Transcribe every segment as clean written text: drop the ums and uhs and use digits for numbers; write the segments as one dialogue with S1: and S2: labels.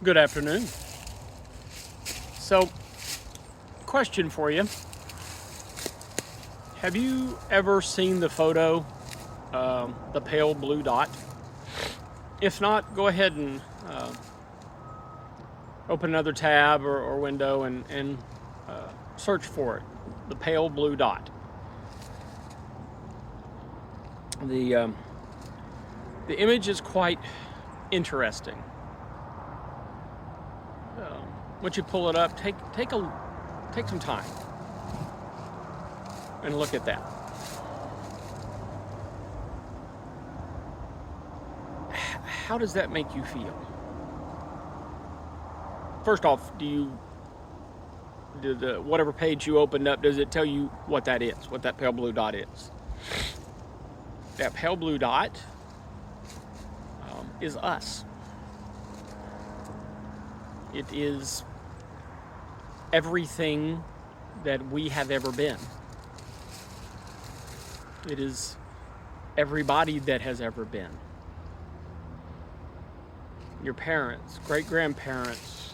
S1: Good afternoon. So, question for you. Have you ever seen the photo, the pale blue dot? If not, go ahead and open another tab or window and search for it. The pale blue dot. The image is quite interesting. Once you pull it up, take some time and look at that. How does that make you feel? First off, whatever page you opened up, does it tell you what that is, what that pale blue dot is? That pale blue dot is us. It is everything that we have ever been. It is everybody that has ever been. Your parents, great-grandparents,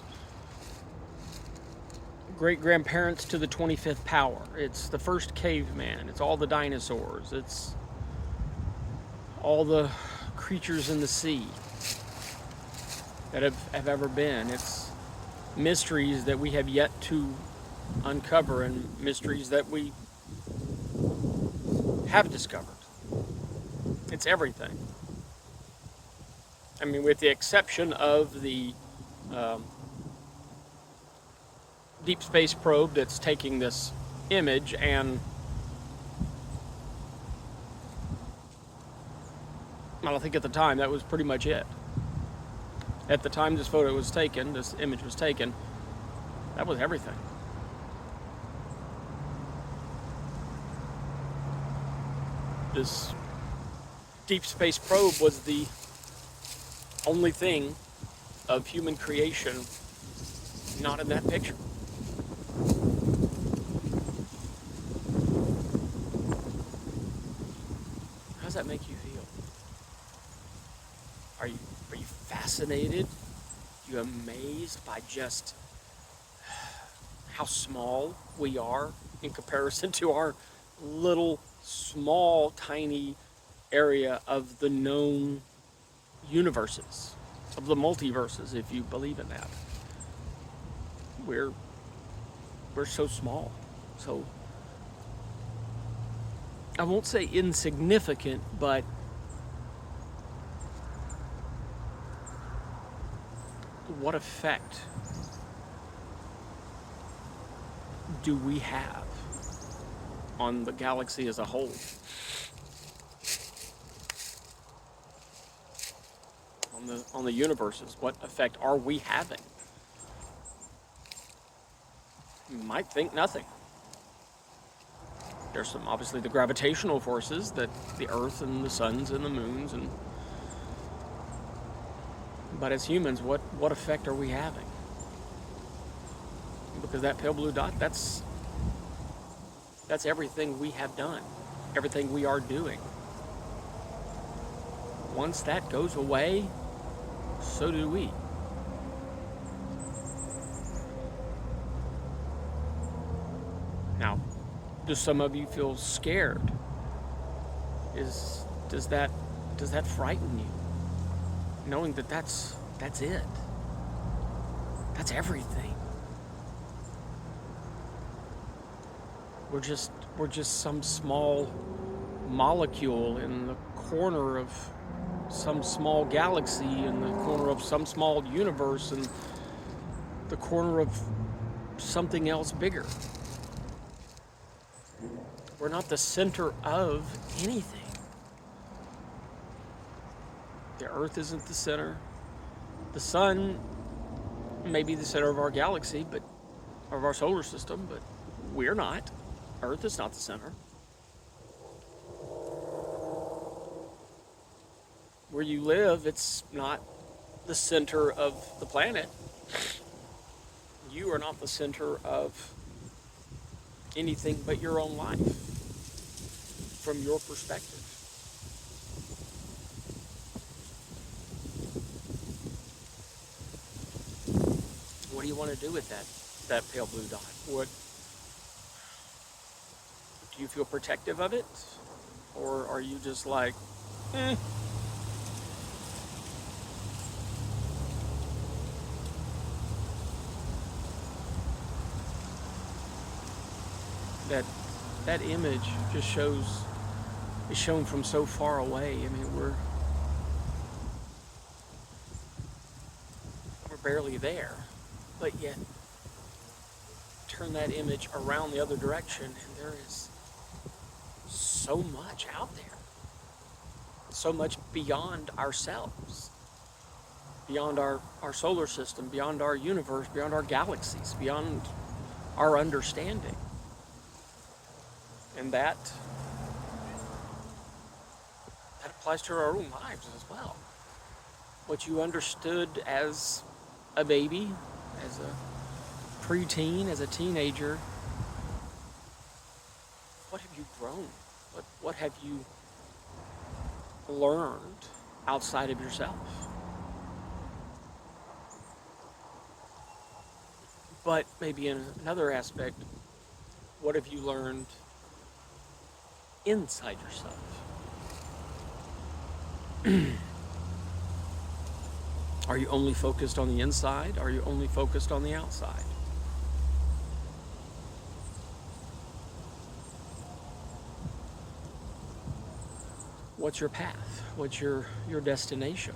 S1: great-grandparents to the 25th power. It's the first caveman. It's all the dinosaurs. It's all the creatures in the sea that have ever been. It's mysteries that we have yet to uncover and mysteries that we have discovered. It's everything. I mean, with the exception of the deep space probe that's taking this image, and I think at the time that was pretty much it. At the time this photo was taken, this image was taken, that was everything. This deep space probe was the only thing of human creation not in that picture. How does that make you feel? Are you fascinated? Are you amazed by just how small we are in comparison to our little, small, tiny area of the known universes, of the multiverses, if you believe in that? We're so small. So, I won't say insignificant, but what effect do we have on the galaxy as a whole? On the universes, what effect are we having? You might think nothing. There's some, obviously, the gravitational forces that the Earth and the suns and the moons, but as humans, what effect are we having? Because that pale blue dot, that's everything we have done, everything we are doing. Once that goes away, so do we. Now, do some of you feel scared? Does that frighten you? Knowing that that's it. That's everything. We're just some small molecule in the corner of some small galaxy, in the corner of some small universe, in the corner of something else bigger. We're not the center of anything. The Earth isn't the center. The sun may be the center of our galaxy, but of our solar system, but we're not. Earth is not the center. Where you live, it's not the center of the planet. You are not the center of anything but your own life, from your perspective. do you want to do with that pale blue dot? What do you feel protective of it, or are you just like, eh? That that image just shows is shown from so far away. I mean, we're barely there, but yet turn that image around the other direction, and there is so much out there, so much beyond ourselves, beyond our solar system, beyond our universe, beyond our galaxies, beyond our understanding. And that applies to our own lives as well. What you understood as a baby, as a preteen, as a teenager, what have you grown? What have you learned outside of yourself? But maybe in another aspect, what have you learned inside yourself? Are you only focused on the inside? Are you only focused on the outside? What's your path? What's your destination?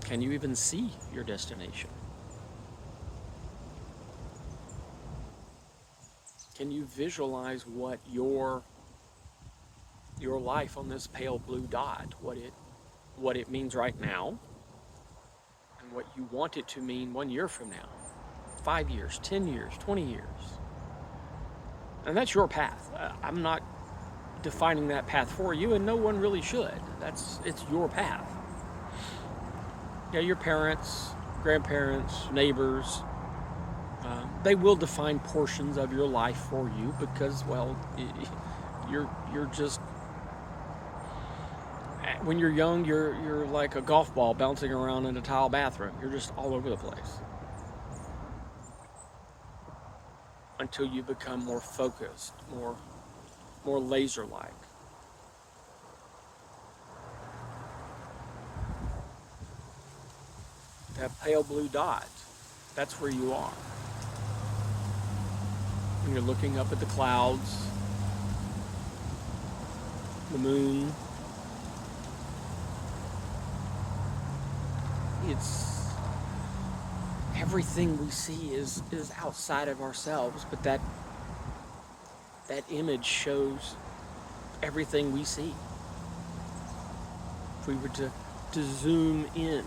S1: Can you even see your destination? Can you visualize what your life on this pale blue dot, what it means right now, and what you want it to mean 1 year from now, 5 years, 10 years, 20 years? And that's your path. I'm not defining that path for you, and no one really should. It's your path. Yeah, your parents, grandparents, neighbors, they will define portions of your life for you because, well, you're just, when you're young, you're like a golf ball bouncing around in a tile bathroom. You're just all over the place until you become more focused, more laser-like. That pale blue dot, that's where you are. When you're looking up at the clouds, the moon, it's everything we see is outside of ourselves, but that image shows everything we see. If we were to zoom in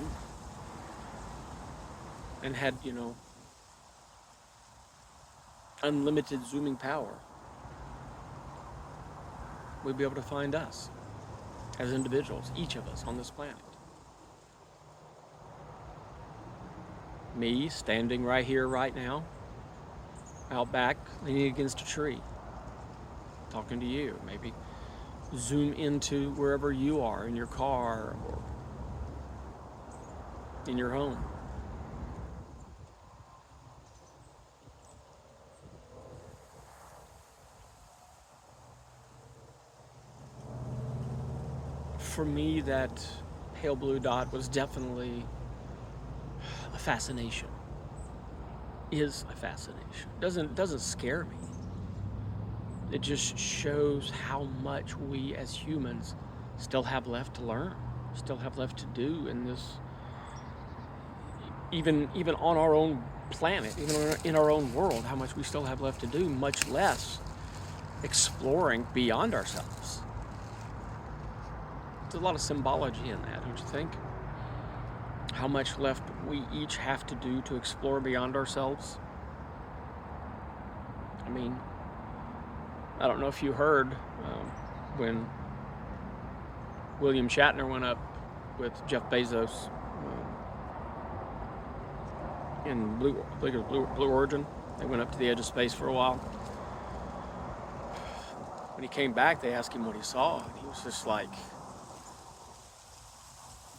S1: and had, unlimited zooming power, we'd be able to find us as individuals, each of us on this planet. Me standing right here, right now, out back, leaning against a tree, talking to you. Maybe zoom into wherever you are, in your car or in your home. For me, that pale blue dot was definitely a fascination. Is a fascination. Doesn't scare me. It just shows how much we as humans still have left to learn, still have left to do in this, even on our own planet, even in our own world, how much we still have left to do, much less exploring beyond ourselves. There's a lot of symbology in that, don't you think? How much left we each have to do to explore beyond ourselves. I mean, I don't know if you heard when William Shatner went up with Jeff Bezos in Blue Origin. They went up to the edge of space for a while. When he came back, they asked him what he saw, and he was just like,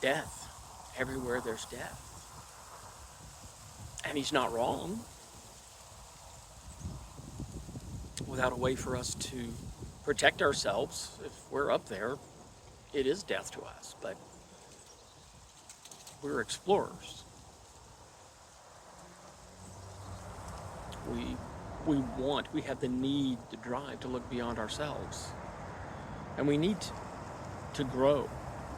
S1: death. Everywhere there's death. And he's not wrong. Without a way for us to protect ourselves, if we're up there, it is death to us. But we're explorers. We have the need, the drive to look beyond ourselves. And we need to grow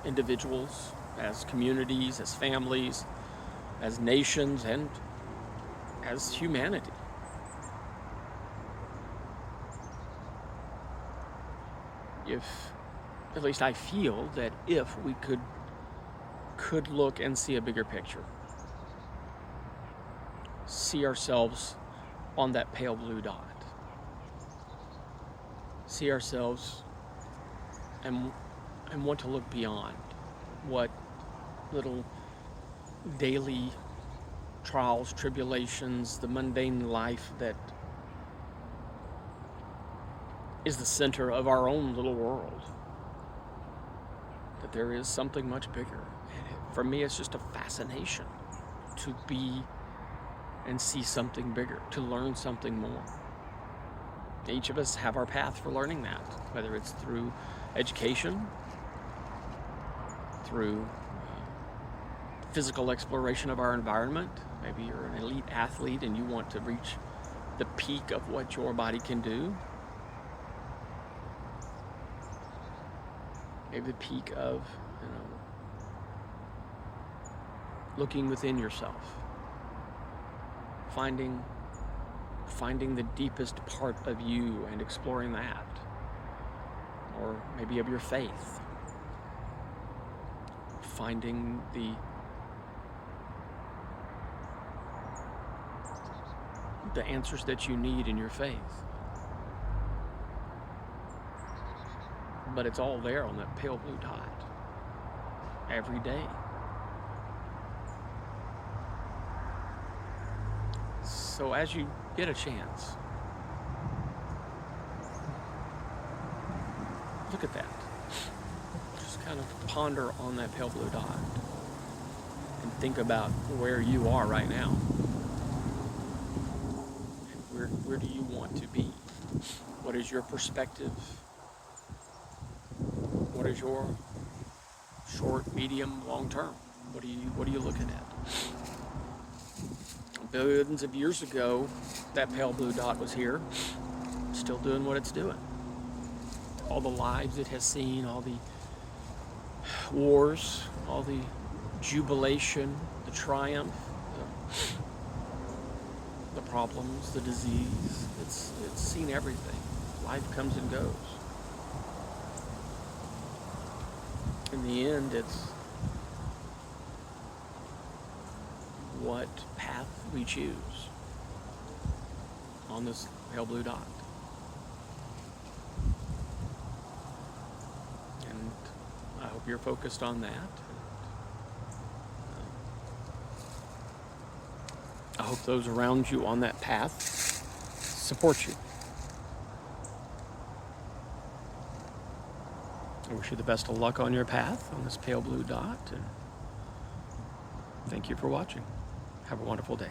S1: individuals, as communities, as families, as nations, and as humanity. If, at least I feel that if we could look and see a bigger picture, see ourselves on that pale blue dot, see ourselves and want to look beyond what little daily trials, tribulations, the mundane life that is the center of our own little world. That there is something much bigger. And for me, it's just a fascination to be and see something bigger, to learn something more. Each of us have our path for learning that, whether it's through education, through physical exploration of our environment. Maybe you're an elite athlete and you want to reach the peak of what your body can do. Maybe the peak of, looking within yourself, finding the deepest part of you and exploring that, or maybe of your faith, finding the answers that you need in your faith. But it's all there on that pale blue dot every day. So as you get a chance, look at that. Just kind of ponder on that pale blue dot and think about where you are right now. And where do you want to be? What is your perspective? What is your short, medium, long term? What are you looking at? Billions of years ago, that pale blue dot was here, still doing what it's doing. All the lives it has seen, all the wars, all the jubilation, the triumph, the problems, the disease. It's seen everything. Life comes and goes. In the end, it's what path we choose on this pale blue dot. And I hope you're focused on that. I hope those around you on that path support you. I wish you the best of luck on your path on this pale blue dot, and thank you for watching. Have a wonderful day.